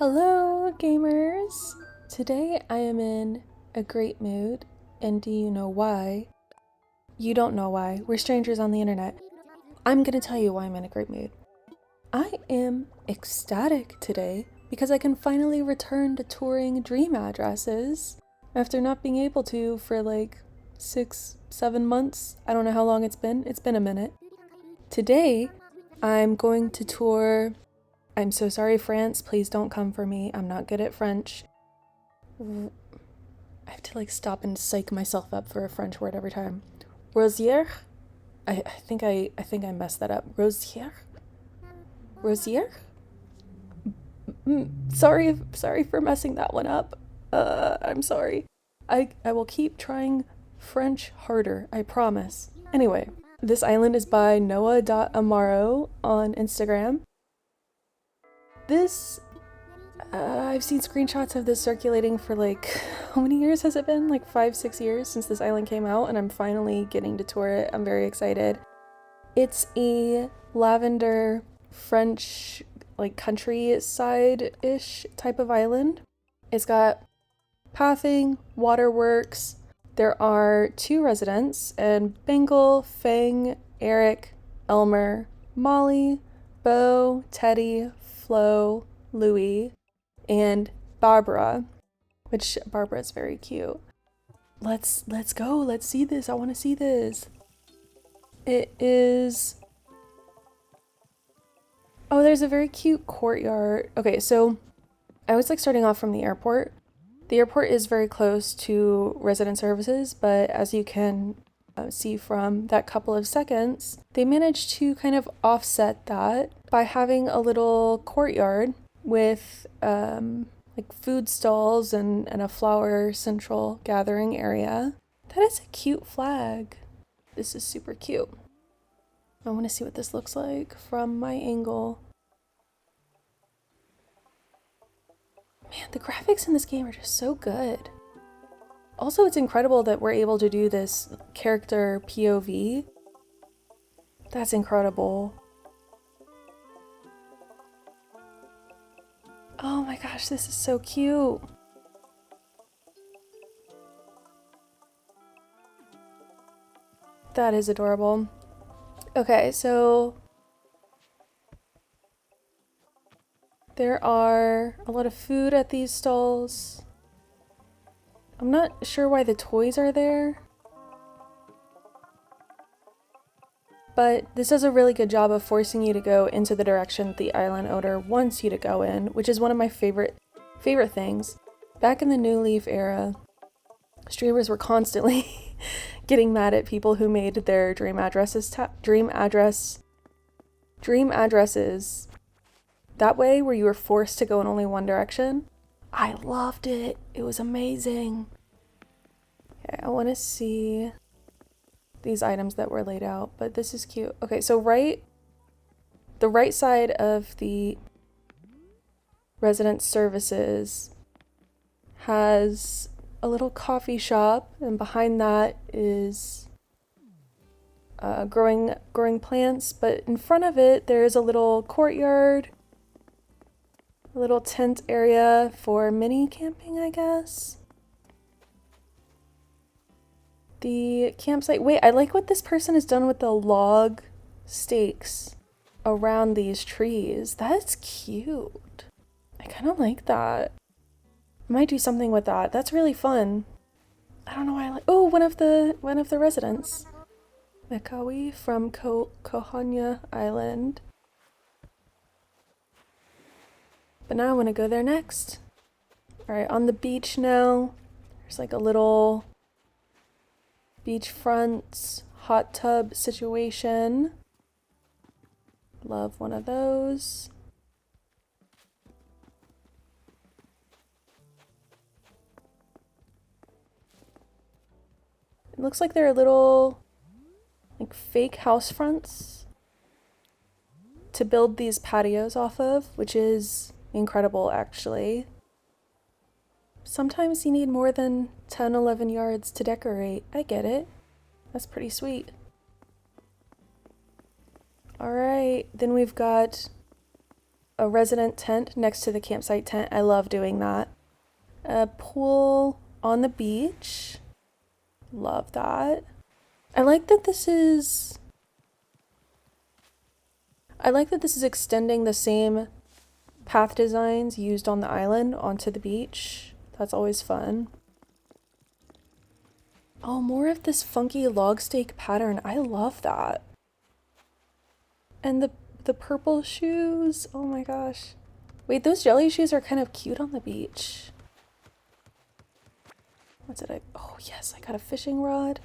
Hello, gamers! Today I am in a great mood, and do you know why? You don't know why. We're strangers on the internet. I'm gonna tell you why I'm in a great mood. I am ecstatic today because I can finally return to touring dream addresses after not being able to for like 6-7 months. I don't know how long it's been. It's been a minute. Today, I'm going to tour. I'm so sorry, France. Please don't come for me. I'm not good at French. I have to like stop and psych myself up for a French word every time. Rosye? I think I messed that up. Rosye? Rosye? Sorry for messing that one up. I'm sorry. I will keep trying French harder, I promise. Anyway, this island is by Noah.amaro on Instagram. I've seen screenshots of this circulating for like, how many years has it been? Like 5-6 years since this island came out, and I'm finally getting to tour it. I'm very excited. It's a lavender French, like countryside-ish type of island. It's got pathing, waterworks. There are 2 residents, and Bengal, Fang, Eric, Elmer, Molly, Bo, Teddy, Flo, Louie, and Barbara, which Barbara is very cute. Let's go. Let's see this. I want to see this. It is... Oh, there's a very cute courtyard. Okay, so I was like starting off from the airport. The airport is very close to resident services, but as you can see from that couple of seconds, they managed to kind of offset that by having a little courtyard with like food stalls and a flower central gathering area. That is a cute flag. This is super cute. I want to see what this looks like from my angle. Man, the graphics in this game are just so good. Also, it's incredible that we're able to do this character POV. That's incredible. Oh my gosh, this is so cute. That is adorable. Okay, so there are a lot of food at these stalls. I'm not sure why the toys are there, but this does a really good job of forcing you to go into the direction the island owner wants you to go in, which is one of my favorite things. Back in the New Leaf era, streamers were constantly getting mad at people who made their dream addresses that way, where you were forced to go in only one direction. I loved it. It was amazing. Okay, I want to see these items that were laid out, but this is cute. Okay, so the right side of the resident services has a little coffee shop, and behind that is growing plants, but in front of it there's a little courtyard, a little tent area for mini camping, I guess. The campsite. Wait, I like what this person has done with the log stakes around these trees. That's cute. I kind of like that. I might do something with that. That's really fun. I don't know why I like... Oh, one of the residents. Mekawi from Kohanya Island. But now I want to go there next. Alright, on the beach now. There's like a little beachfront hot tub situation. Love one of those. It looks like there are little like fake house fronts to build these patios off of, which is incredible actually. Sometimes you need more than 10-11 yards to decorate. I get it. That's pretty sweet. Alright, then we've got a resident tent next to the campsite tent. I love doing that. A pool on the beach. Love that. I like that this is extending the same path designs used on the island onto the beach. That's always fun. Oh, more of this funky log stake pattern. I love that. And the purple shoes. Oh my gosh. Wait, those jelly shoes are kind of cute on the beach. What did I... Oh, yes, I got a fishing rod.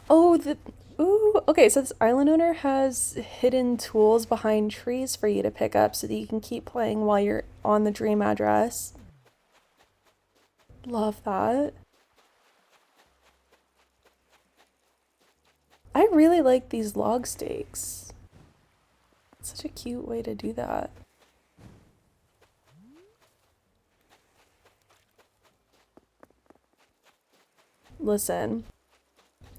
Oh, Ooh, okay, so this island owner has hidden tools behind trees for you to pick up so that you can keep playing while you're on the dream address. Love that. I really like these log stakes. It's such a cute way to do that. Listen,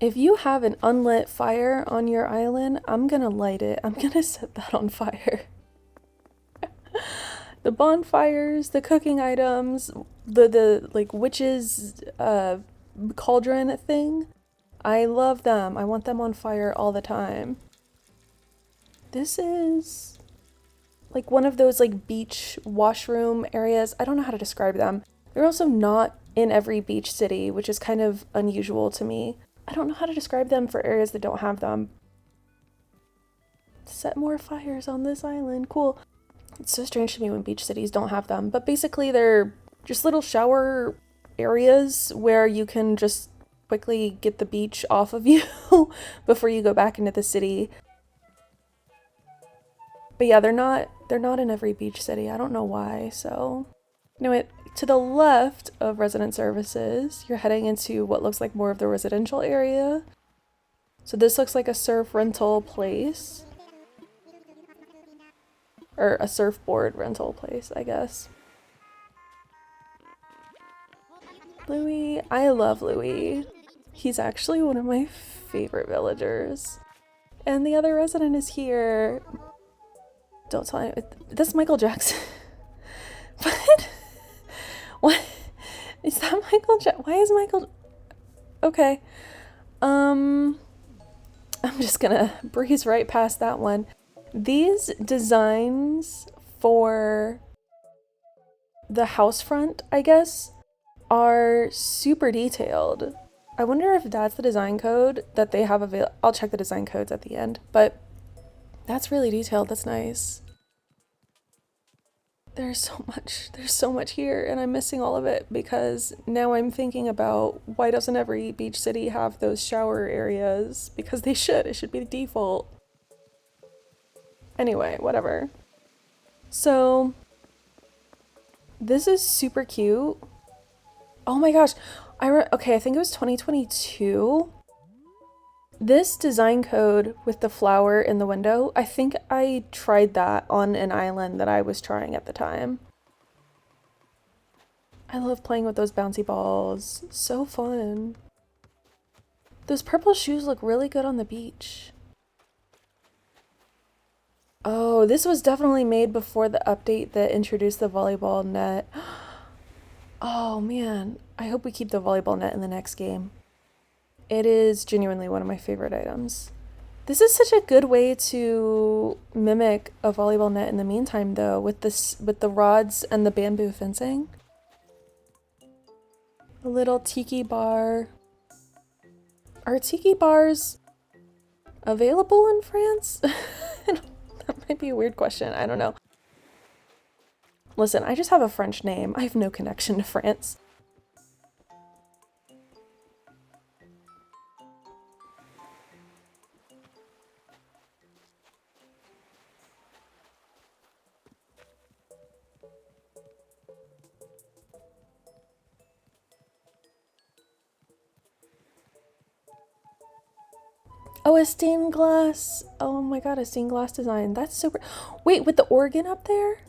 if you have an unlit fire on your island, I'm gonna light it. I'm gonna set that on fire. The bonfires, the cooking items, the like witches cauldron thing. I love them. I want them on fire all the time. This is like one of those like beach washroom areas. I don't know how to describe them. They're also not in every beach city, which is kind of unusual to me. I don't know how to describe them for areas that don't have them. Set more fires on this island. Cool. It's so strange to me when beach cities don't have them, but basically they're just little shower areas where you can just quickly get the beach off of you before you go back into the city. But yeah, they're not in every beach city. I don't know why. So, you know what? To the left of resident services, you're heading into what looks like more of the residential area. So this looks like a surf rental place. Or a surfboard rental place, I guess. Louis. I love Louis. He's actually one of my favorite villagers. And the other resident is here. Don't tell me. That's Michael Jackson. What? What? Is that Michael Jackson? Why is Michael... Okay. I'm just gonna breeze right past that one. These designs for the house front, I guess, are super detailed. I wonder if that's the design code that they have available. I'll check the design codes at the end, but that's really detailed. That's nice. There's so much here, and I'm missing all of it because now I'm thinking about why doesn't every beach city have those shower areas? Because they should. It should be the default. Anyway, whatever. So, this is super cute. Oh my gosh. Okay, I think it was 2022. This design code with the flower in the window, I think I tried that on an island that I was trying at the time. I love playing with those bouncy balls. So fun. Those purple shoes look really good on the beach. Oh, this was definitely made before the update that introduced the volleyball net. Oh man, I hope we keep the volleyball net in the next game. It is genuinely one of my favorite items. This is such a good way to mimic a volleyball net in the meantime though, with the rods and the bamboo fencing. A little tiki bar. Are tiki bars available in France? That might be a weird question. I don't know. Listen, I just have a French name. I have no connection to France. Oh, a stained glass. Oh my god, a stained glass design. That's super... Wait, with the organ up there?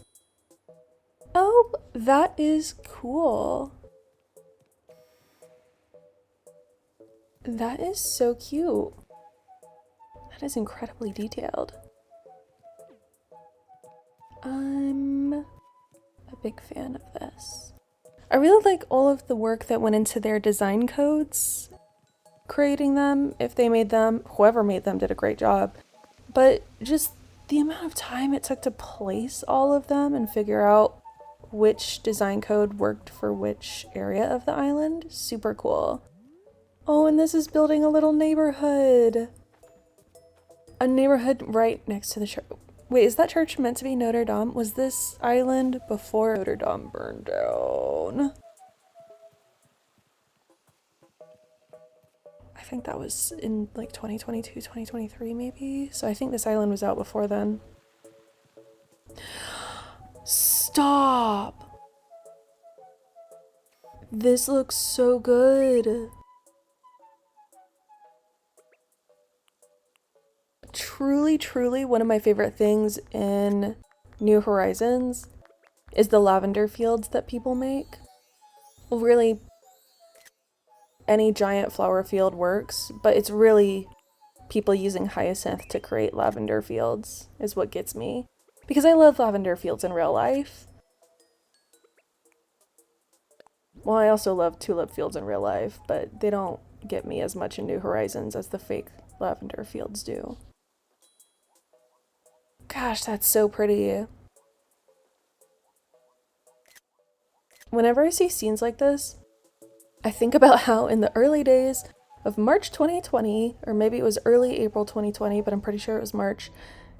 Oh, that is cool. That is so cute. That is incredibly detailed. I'm a big fan of this. I really like all of the work that went into their design codes, creating them. If they made them, whoever made them did a great job. But just the amount of time it took to place all of them and figure out which design code worked for which area of the island, super cool. Oh, and this is building a little neighborhood. A neighborhood right next to the church. Wait, is that church meant to be Notre Dame? Was this island before Notre Dame burned down? I think that was in like 2022, 2023 maybe. So I think this island was out before then. Stop! This looks so good. Truly, truly one of my favorite things in New Horizons is the lavender fields that people make. Well, really, any giant flower field works, but it's really people using hyacinth to create lavender fields is what gets me. Because I love lavender fields in real life. Well, I also love tulip fields in real life, but they don't get me as much in New Horizons as the fake lavender fields do. Gosh, that's so pretty. Whenever I see scenes like this, I think about how in the early days of March 2020, or maybe it was early April 2020, but I'm pretty sure it was March,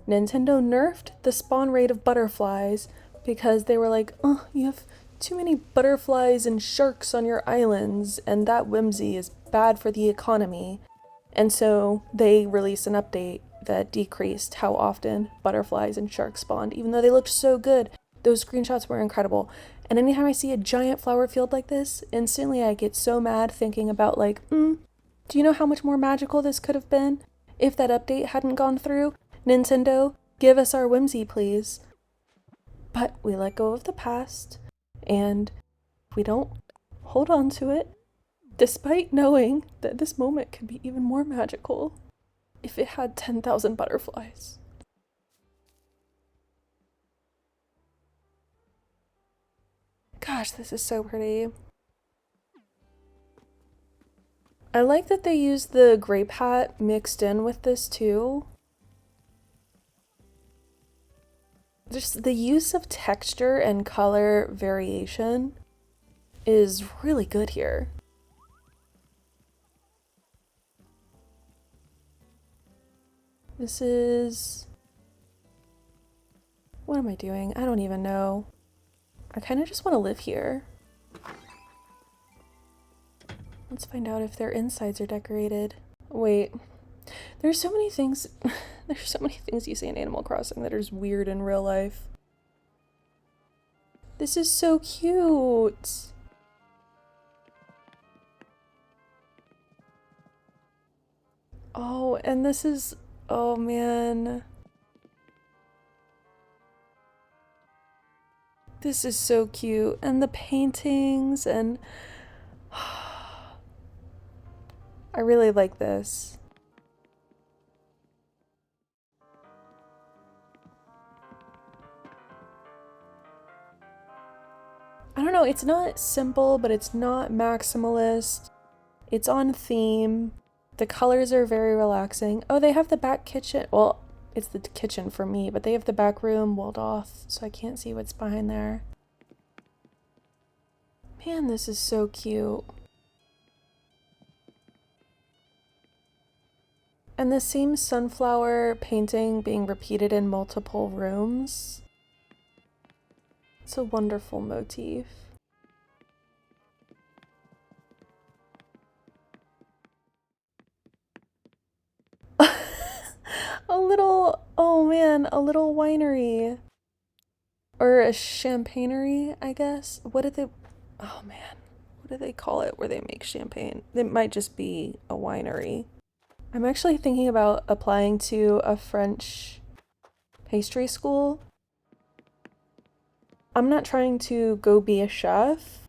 Nintendo nerfed the spawn rate of butterflies because they were like, oh, you have too many butterflies and sharks on your islands, and that whimsy is bad for the economy. And so they released an update that decreased how often butterflies and sharks spawned, even though they looked so good. Those screenshots were incredible. And anytime I see a giant flower field like this, instantly I get so mad thinking about like, do you know how much more magical this could have been if that update hadn't gone through? Nintendo, give us our whimsy, please. But we let go of the past, and we don't hold on to it, despite knowing that this moment could be even more magical if it had 10,000 butterflies. Gosh, this is so pretty. I like that they used the grape hat mixed in with this too. Just the use of texture and color variation is really good here. This is... What am I doing? I don't even know. I kind of just want to live here. Let's find out if their insides are decorated. Wait. There's so many things... There's so many things you see in Animal Crossing that are just weird in real life. This is so cute! Oh, and this is... Oh, man. This is so cute. And the paintings and... I really like this. I don't know, it's not simple, but it's not maximalist. It's on theme. The colors are very relaxing. Oh, they have the back kitchen. Well, it's the kitchen for me, but they have the back room walled off, so I can't see what's behind there. Man, this is so cute. And the same sunflower painting being repeated in multiple rooms. It's a wonderful motif. A little, oh man, a little winery. Or a champagnery, I guess. What did they, oh man, what do they call it where they make champagne? It might just be a winery. I'm actually thinking about applying to a French pastry school. I'm not trying to go be a chef.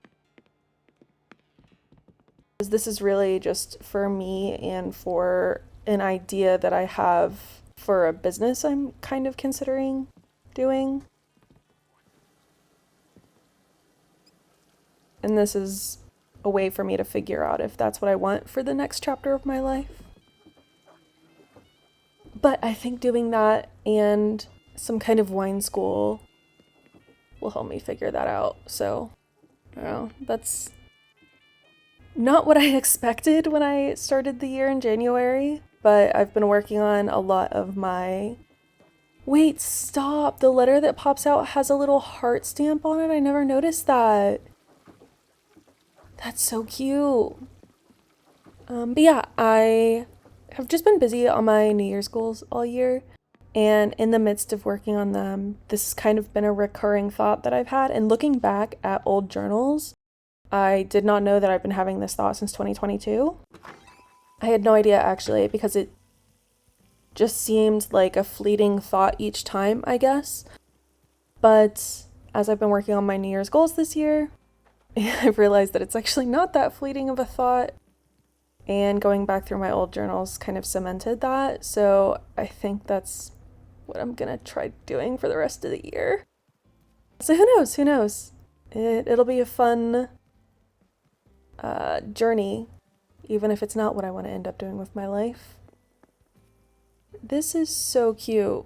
This is really just for me and for an idea that I have for a business I'm kind of considering doing. And this is a way for me to figure out if that's what I want for the next chapter of my life. But I think doing that and some kind of wine school will help me figure that out. So, I don't know, that's not what I expected when I started the year in January, but I've been working on a lot of my... Wait, stop! The letter that pops out has a little heart stamp on it. I never noticed that. That's so cute. But yeah, I have just been busy on my New Year's goals all year. And in the midst of working on them, this has kind of been a recurring thought that I've had. And looking back at old journals, I did not know that I've been having this thought since 2022. I had no idea actually, because it just seemed like a fleeting thought each time, I guess. But as I've been working on my New Year's goals this year, I've realized that it's actually not that fleeting of a thought. And going back through my old journals kind of cemented that. So I think that's what I'm gonna try doing for the rest of the year. So who knows? Who knows? It'll be a fun journey, even if it's not what I want to end up doing with my life. This is so cute.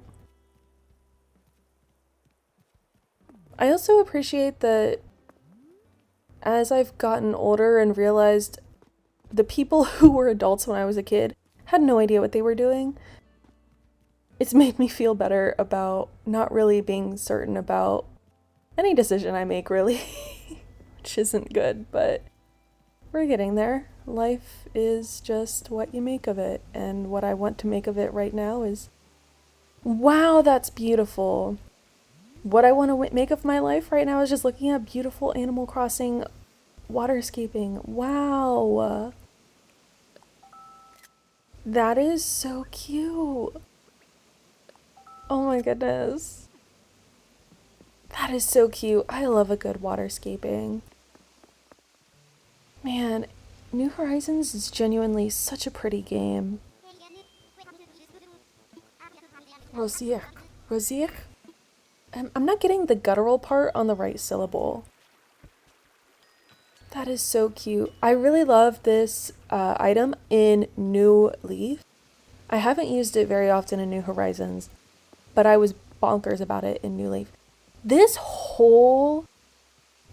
I also appreciate that as I've gotten older and realized the people who were adults when I was a kid had no idea what they were doing. It's made me feel better about not really being certain about any decision I make, really, which isn't good, but we're getting there. Life is just what you make of it, and what I want to make of it right now is, wow, that's beautiful. What I want to make of my life right now is just looking at beautiful Animal Crossing waterscaping. Wow. That is so cute. Oh my goodness. That is so cute. I love a good waterscaping. Man, New Horizons is genuinely such a pretty game. Rosye. Rosye? I'm not getting the guttural part on the right syllable. That is so cute. I really love this item in New Leaf. I haven't used it very often in New Horizons, but I was bonkers about it in New Leaf. This whole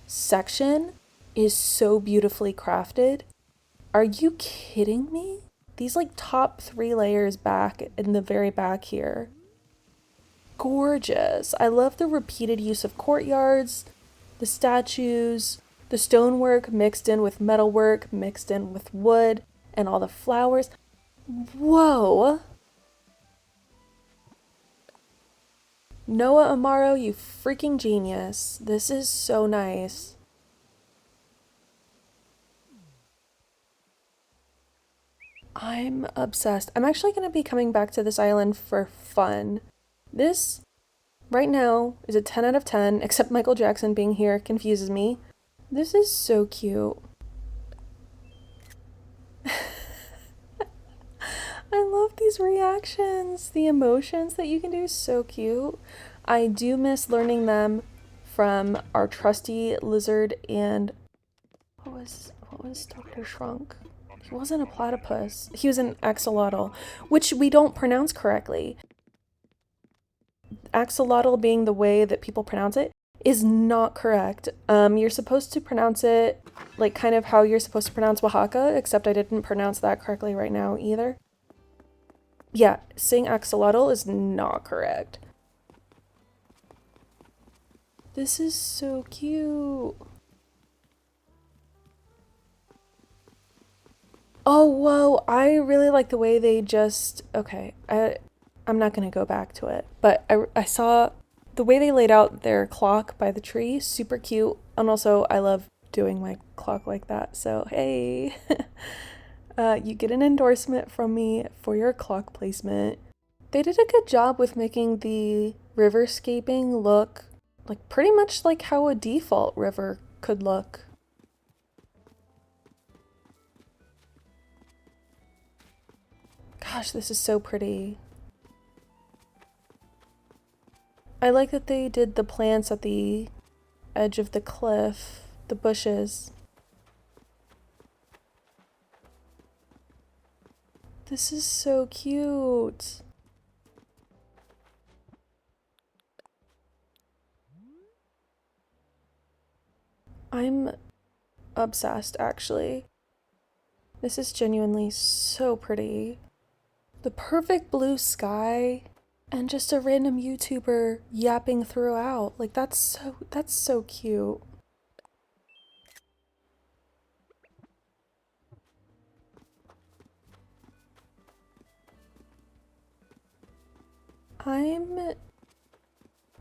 section is so beautifully crafted. Are you kidding me? These like top 3 layers back in the very back here. Gorgeous. I love the repeated use of courtyards, the statues, the stonework mixed in with metalwork, mixed in with wood, and all the flowers. Whoa! Noah Amaro, you freaking genius. This is so nice. I'm obsessed. I'm actually going to be coming back to this island for fun. This, right now, is a 10 out of 10, except Michael Jackson being here confuses me. This is so cute. I love these reactions. The emotions that you can do is so cute. I do miss learning them from our trusty lizard and what was Dr. Shrunk? He wasn't a platypus. He was an axolotl, which we don't pronounce correctly. Axolotl being the way that people pronounce it is not correct. You're supposed to pronounce it like kind of how you're supposed to pronounce Oaxaca, except I didn't pronounce that correctly right now either. Yeah, saying axolotl is not correct. This is so cute. Oh, whoa, I really like the way they just, okay, I'm not gonna go back to it, but I saw the way they laid out their clock by the tree, super cute, and also I love doing my clock like that, so hey, you get an endorsement from me for your clock placement. They did a good job with making the riverscaping look like pretty much like how a default river could look. Gosh, this is so pretty. I like that they did the plants at the edge of the cliff, the bushes. This is so cute. I'm obsessed, actually. This is genuinely so pretty. The perfect blue sky and just a random YouTuber yapping throughout. Like that's so cute. I'm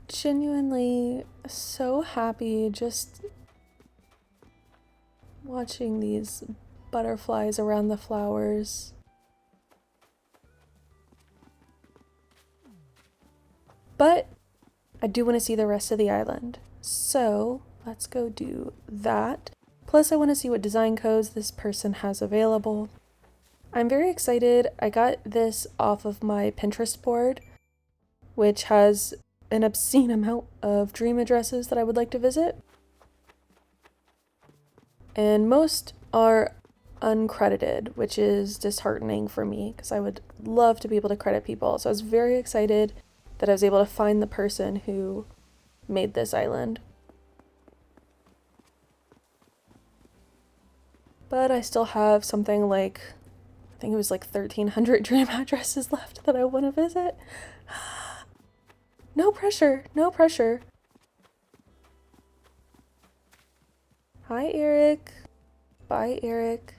genuinely so happy just watching these butterflies around the flowers. But I do want to see the rest of the island. So let's go do that. Plus I want to see what design codes this person has available. I'm very excited. I got this off of my Pinterest board, which has an obscene amount of dream addresses that I would like to visit. And most are uncredited, which is disheartening for me because I would love to be able to credit people. So I was very excited that I was able to find the person who made this island. But I still have something like, I think it was like 1,300 dream addresses left that I want to visit. No pressure, no pressure. Hi, Eric. Bye, Eric.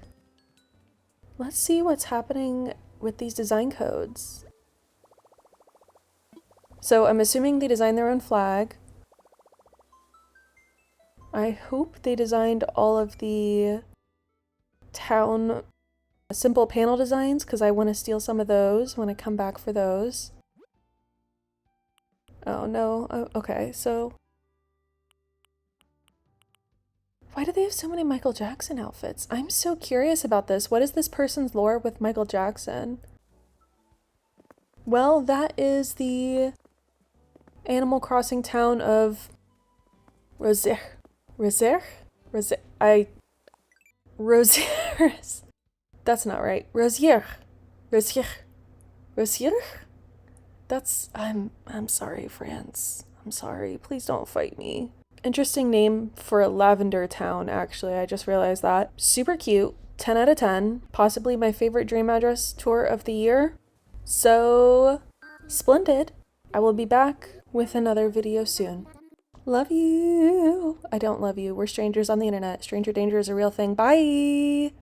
Let's see what's happening with these design codes. So I'm assuming they designed their own flag. I hope they designed all of the town simple panel designs because I want to steal some of those when I come back for those. Oh no, oh, okay, so why do they have so many Michael Jackson outfits? I'm so curious about this. What is this person's lore with Michael Jackson? Well, that is the Animal Crossing town of Rosye. Rosye? Rosye. Rosye. That's not right. Rosye. Rosye. Rosye? That's I'm sorry, France. I'm sorry. Please don't fight me. Interesting name for a lavender town, actually. I just realized that. Super cute. 10 out of 10. Possibly my favorite dream address tour of the year. So splendid. I will be back with another video soon. Love you. I don't love you. We're strangers on the internet. Stranger danger is a real thing. Bye.